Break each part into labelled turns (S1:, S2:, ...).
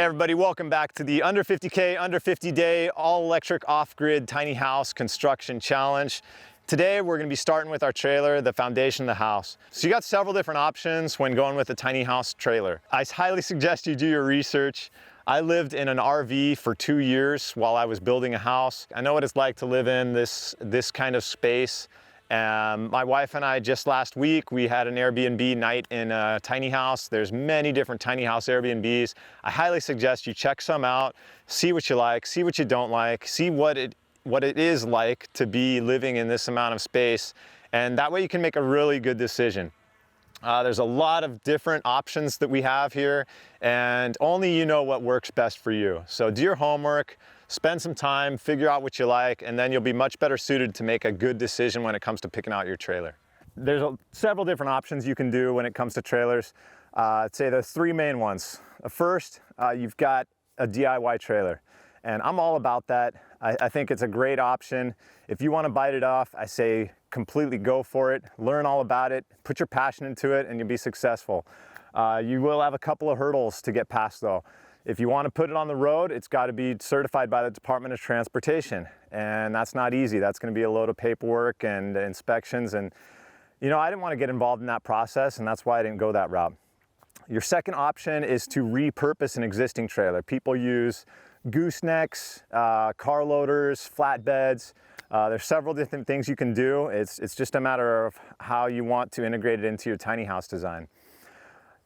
S1: Hey everybody, welcome back to the under 50K, under 50 day, all electric off-grid tiny house construction challenge. Today we're going to be starting with our trailer, the foundation of the house. So you got several different options when going with a tiny house trailer. I highly suggest you do your research. I lived in an RV for 2 years while I was building a house. I know what it's like to live in this kind of space. My wife and I just last week, we had an Airbnb night in a tiny house. There's many different tiny house Airbnbs. I highly suggest you check some out, see what you like, see what you don't like, see what it is like to be living in this amount of space. And that way you can make a really good decision. There's a lot of different options that we have here, and only you know what works best for you. So do your homework, spend some time, figure out what you like, and then you'll be much better suited to make a good decision when it comes to picking out your trailer. There's several different options you can do when it comes to trailers. I'd say there's three main ones. First, you've got a DIY trailer, and I'm all about that. I think it's a great option. If you want to bite it off, I say completely go for it. Learn all about it, put your passion into it, and you'll be successful. You will have a couple of hurdles to get past though. If you want to put it on the road, it's got to be certified by the Department of Transportation, and that's not easy. That's going to be a load of paperwork and inspections, and you know, I didn't want to get involved in that process, and that's why I didn't go that route. Your second option is to repurpose an existing trailer. People use goosenecks, car loaders, flatbeds. There's several different things you can do. It's just a matter of how you want to integrate it into your tiny house design.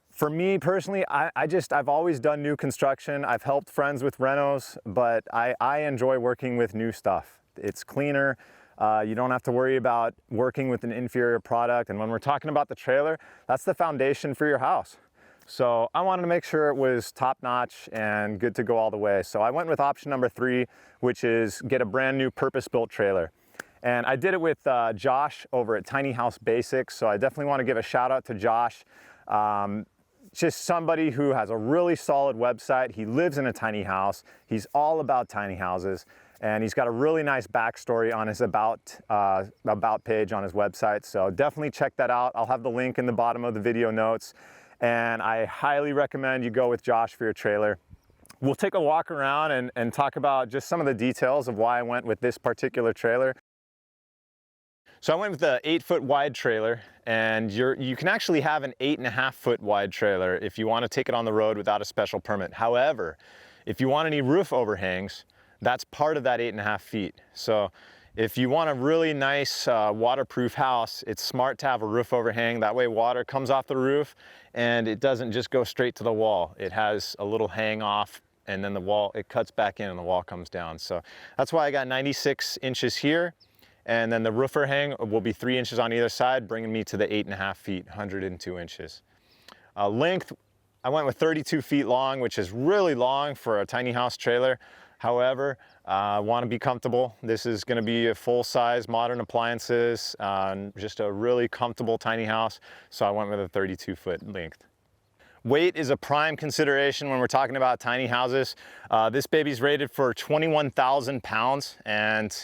S1: For me personally, I've always done new construction. I've helped friends with renos, but I enjoy working with new stuff. It's cleaner. You don't have to worry about working with an inferior product. And when we're talking about the trailer, that's the foundation for your house. So I wanted to make sure it was top-notch and good to go all the way. So I went with option number 3, which is get a brand new purpose-built trailer. And I did it with Josh over at Tiny House Basics. So I definitely want to give a shout out to Josh. Just somebody who has a really solid website. He lives in a tiny house. He's all about tiny houses. And he's got a really nice backstory on his about page on his website. So definitely check that out. I'll have the link in the bottom of the video notes. And I highly recommend you go with Josh for your trailer. We'll take a walk around and talk about just some of the details of why I went with this particular trailer. So I went with the 8-foot wide trailer, and you can actually have an 8.5-foot wide trailer if you want to take it on the road without a special permit. However, if you want any roof overhangs, that's part of that 8.5 feet. So if you want a really nice waterproof house, it's smart to have a roof overhang. That way water comes off the roof and it doesn't just go straight to the wall. It has a little hang off, and then the wall, it cuts back in and the wall comes down. So that's why I got 96 inches here. And then the roof overhang will be 3 inches on either side, bringing me to the 8.5 feet, 102 inches. Length, I went with 32 feet long, which is really long for a tiny house trailer. However, I want to be comfortable. This is going to be a full-size modern appliances, just a really comfortable tiny house. So I went with a 32-foot length. Weight is a prime consideration when we're talking about tiny houses. This baby's rated for 21,000 pounds, and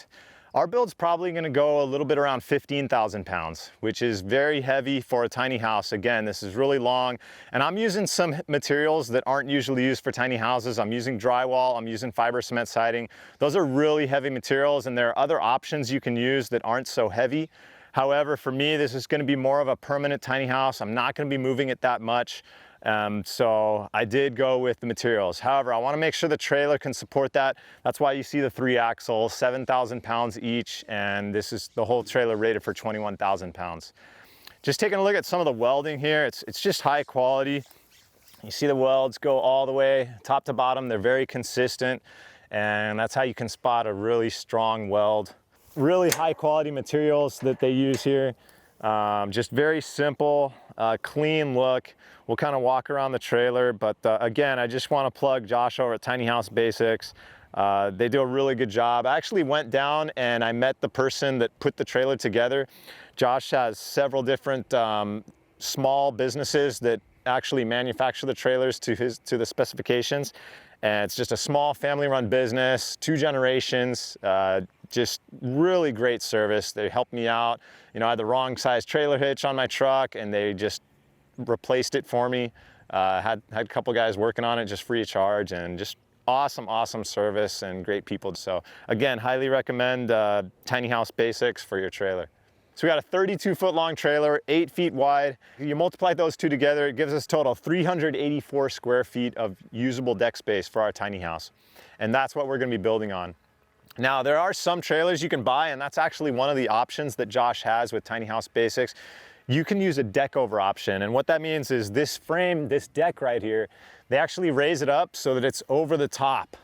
S1: our build's probably going to go a little bit around 15,000 pounds, which is very heavy for a tiny house. Again, this is really long, and I'm using some materials that aren't usually used for tiny houses. I'm using drywall, I'm using fiber cement siding. Those are really heavy materials, and there are other options you can use that aren't so heavy. However, for me, this is going to be more of a permanent tiny house. I'm not going to be moving it that much. So I did go with the materials. However, I want to make sure the trailer can support that. That's why you see the 3 axles, 7,000 pounds each, and this is the whole trailer rated for 21,000 pounds. Just taking a look at some of the welding here, it's just high quality. You see the welds go all the way top to bottom. They're very consistent, and that's how you can spot a really strong weld. Really high quality materials that they use here. Just very simple, clean look. We'll kind of walk around the trailer, but again, I just want to plug Josh over at Tiny House Basics. They do a really good job. I actually went down and I met the person that put the trailer together. Josh has several different small businesses that actually manufacture the trailers to the specifications. And it's just a small family-run business, 2 generations, just really great service. They helped me out. You know, I had the wrong size trailer hitch on my truck, and they just replaced it for me. Had a couple guys working on it just free of charge, and just awesome service and great people. So again, highly recommend Tiny House Basics for your trailer. So we got a 32-foot long trailer, 8 feet wide. You multiply those two together, it gives us a total of 384 square feet of usable deck space for our tiny house. And that's what we're gonna be building on. Now, there are some trailers you can buy, and that's actually one of the options that Josh has with Tiny House Basics. You can use a deck over option, and what that means is this frame, this deck right here, they actually raise it up so that it's over the top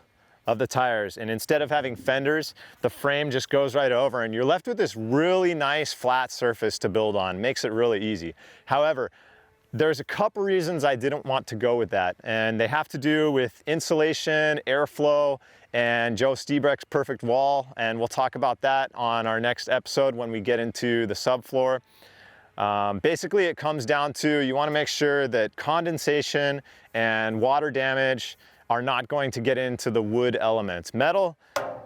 S1: of the tires, and instead of having fenders, the frame just goes right over, and you're left with this really nice flat surface to build on. Makes it really easy. However, there's a couple reasons I didn't want to go with that, and they have to do with insulation, airflow, and Joe Stiebrecht's perfect wall, and we'll talk about that on our next episode when we get into the subfloor. Basically, it comes down to you want to make sure that condensation and water damage are not going to get into the wood elements. Metal,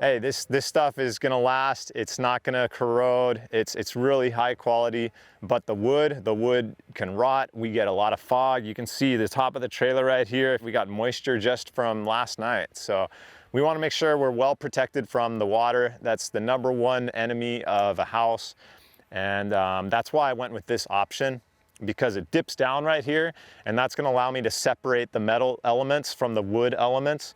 S1: hey, this stuff is going to last. It's not going to corrode. It's really high quality. But the wood can rot. We get a lot of fog. You can see the top of the trailer right here. We got moisture just from last night. So we want to make sure we're well protected from the water. That's the #1 enemy of a house. And that's why I went with this option, because it dips down right here, and that's going to allow me to separate the metal elements from the wood elements.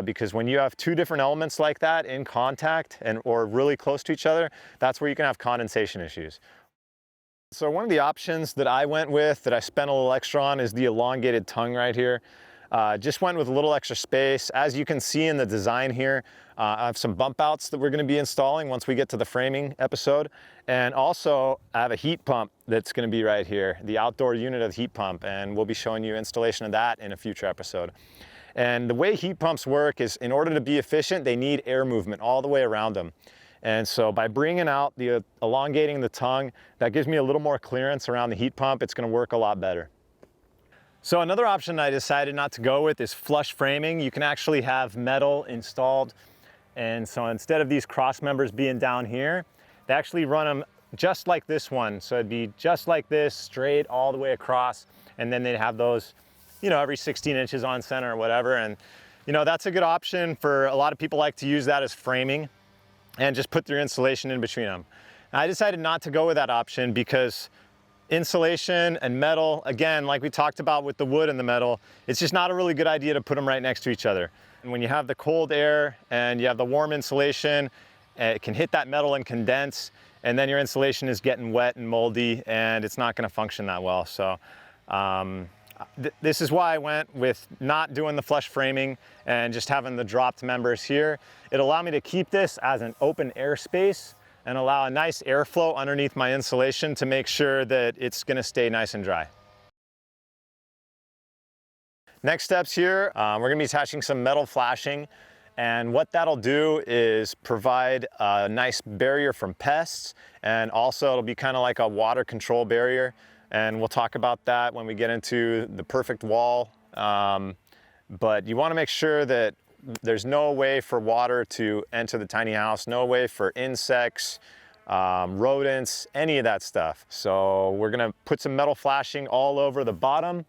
S1: Because when you have two different elements like that in contact or really close to each other, that's where you can have condensation issues. So one of the options that I went with, that I spent a little extra on, is the elongated tongue right here. Just went with a little extra space. As you can see in the design here, I have some bump outs that we're going to be installing once we get to the framing episode. And also I have a heat pump that's going to be right here, the outdoor unit of the heat pump, and we'll be showing you installation of that in a future episode. And the way heat pumps work is, in order to be efficient, they need air movement all the way around them. And so by bringing out elongating the tongue, that gives me a little more clearance around the heat pump. It's going to work a lot better. So another option I decided not to go with is flush framing. You can actually have metal installed. And so instead of these cross members being down here, they actually run them just like this one. So it'd be just like this, straight all the way across. And then they'd have those, you know, every 16 inches on center or whatever. And, you know, that's a good option for a lot of people. Like to use that as framing and just put their insulation in between them. And I decided not to go with that option because insulation and metal, again, like we talked about with the wood and the metal, it's just not a really good idea to put them right next to each other. And when you have the cold air and you have the warm insulation, it can hit that metal and condense, and then your insulation is getting wet and moldy, and it's not going to function that well. So this is why I went with not doing the flush framing and just having the dropped members here. It'll allow me to keep this as an open air space and allow a nice airflow underneath my insulation to make sure that it's going to stay nice and dry. Next steps here, we're going to be attaching some metal flashing, and what that'll do is provide a nice barrier from pests, and also it'll be kind of like a water control barrier, and we'll talk about that when we get into the perfect wall. But you want to make sure that there's no way for water to enter the tiny house, no way for insects, rodents, any of that stuff. So we're gonna put some metal flashing all over the bottom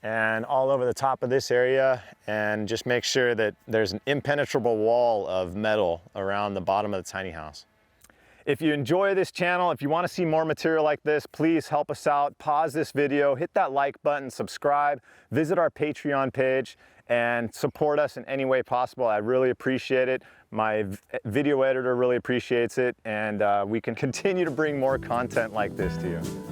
S1: and all over the top of this area, and just make sure that there's an impenetrable wall of metal around the bottom of the tiny house. If you enjoy this channel, if you want to see more material like this, please help us out. Pause this video, hit that like button, subscribe, visit our Patreon page, and support us in any way possible. I really appreciate it. My video editor really appreciates it, and we can continue to bring more content like this to you.